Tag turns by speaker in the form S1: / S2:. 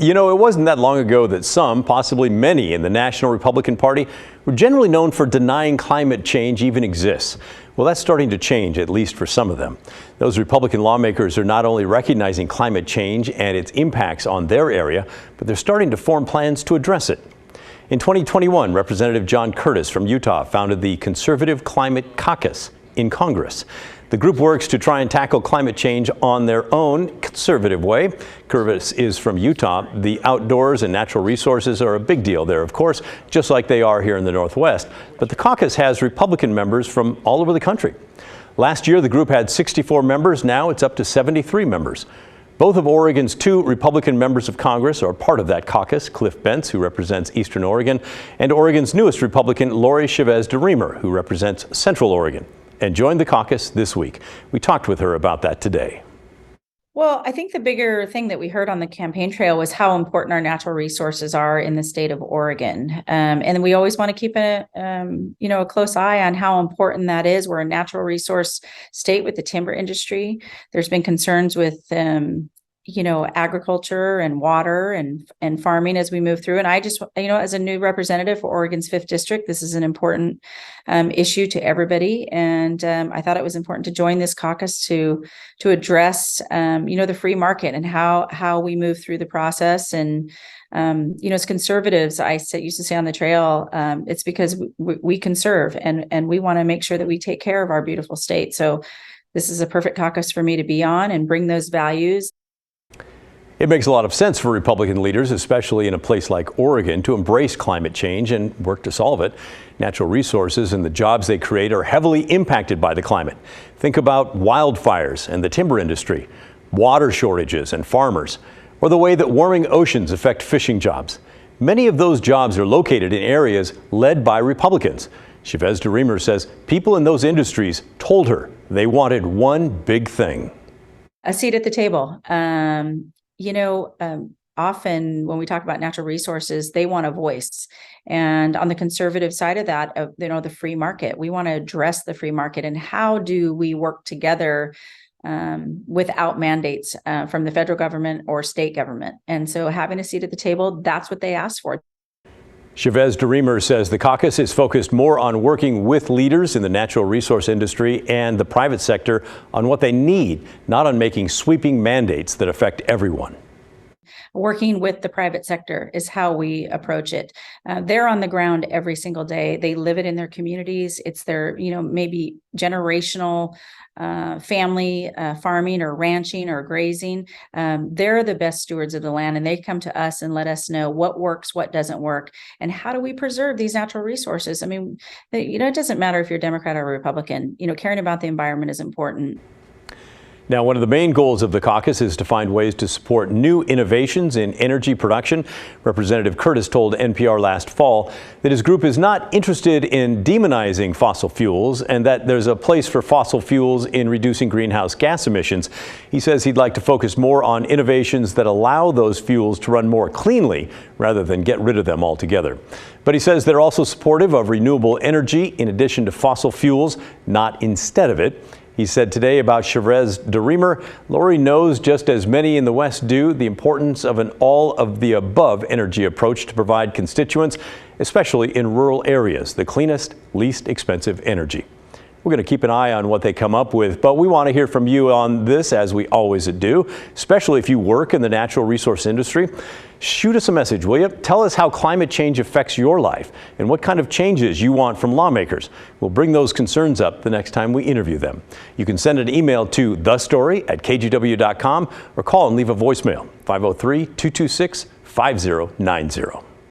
S1: You know, it wasn't that long ago that some, possibly many, in the National Republican Party were generally known for denying climate change even exists. Well, that's starting to change, at least for some of them. Those Republican lawmakers are not only recognizing climate change and its impacts on their area, but they're starting to form plans to address it. In 2021, Representative John Curtis from Utah founded the Conservative Climate Caucus in Congress. The group works to try and tackle climate change on their own conservative way. Curtis is from Utah. The outdoors and natural resources are a big deal there, of course, just like they are here in the Northwest. But the caucus has Republican members from all over the country. Last year, the group had 64 members. Now it's up to 73 members. Both of Oregon's 2 Republican members of Congress are part of that caucus, Cliff Bentz, who represents Eastern Oregon, and Oregon's newest Republican, Lori Chavez-Deremer, who represents Central Oregon, and joined the caucus this week. We talked with her about that today.
S2: Well, I think the bigger thing that we heard on the campaign trail was how important our natural resources are in the state of Oregon. And we always want to keep a close eye on how important that is. We're a natural resource state with the timber industry. There's been concerns with agriculture and water and farming as we move through. And I just, as a new representative for Oregon's 5th District, this is an important issue to everybody. And I thought it was important to join this caucus to address, the free market and how we move through the process. And, as conservatives, I used to say on the trail, it's because we conserve and we want to make sure that we take care of our beautiful state. So this is a perfect caucus for me to be on and bring those values.
S1: It makes a lot of sense for Republican leaders, especially in a place like Oregon, to embrace climate change and work to solve it. Natural resources and the jobs they create are heavily impacted by the climate. Think about wildfires and the timber industry, water shortages and farmers, or the way that warming oceans affect fishing jobs. Many of those jobs are located in areas led by Republicans. Chavez-Deremer says people in those industries told her they wanted one big thing:
S2: a seat at the table. Often when we talk about natural resources, they want a voice. And on the conservative side of that, the free market, we want to address the free market. And how do we work together without mandates from the federal government or state government? And so having a seat at the table, that's what they asked for.
S1: Chavez-Deremer says the caucus is focused more on working with leaders in the natural resource industry and the private sector on what they need, not on making sweeping mandates that affect everyone.
S2: Working with the private sector is how we approach it. They're on the ground every single day. They live it in their communities. It's their, maybe generational family farming or ranching or grazing. They're the best stewards of the land, and they come to us and let us know what works, what doesn't work, and how do we preserve these natural resources. I mean, it doesn't matter if you're Democrat or Republican. Caring about the environment is important.
S1: Now, one of the main goals of the caucus is to find ways to support new innovations in energy production. Representative Curtis told NPR last fall that his group is not interested in demonizing fossil fuels and that there's a place for fossil fuels in reducing greenhouse gas emissions. He says he'd like to focus more on innovations that allow those fuels to run more cleanly rather than get rid of them altogether. But he says they're also supportive of renewable energy in addition to fossil fuels, not instead of it. He said today about Chavez-Deremer, Lori knows just as many in the West do the importance of an all-of-the-above energy approach to provide constituents, especially in rural areas, the cleanest, least expensive energy. We're going to keep an eye on what they come up with, but we want to hear from you on this, as we always do, especially if you work in the natural resource industry. Shoot us a message, will you? Tell us how climate change affects your life and what kind of changes you want from lawmakers. We'll bring those concerns up the next time we interview them. You can send an email to thestory@kgw.com or call and leave a voicemail, 503-226-5090.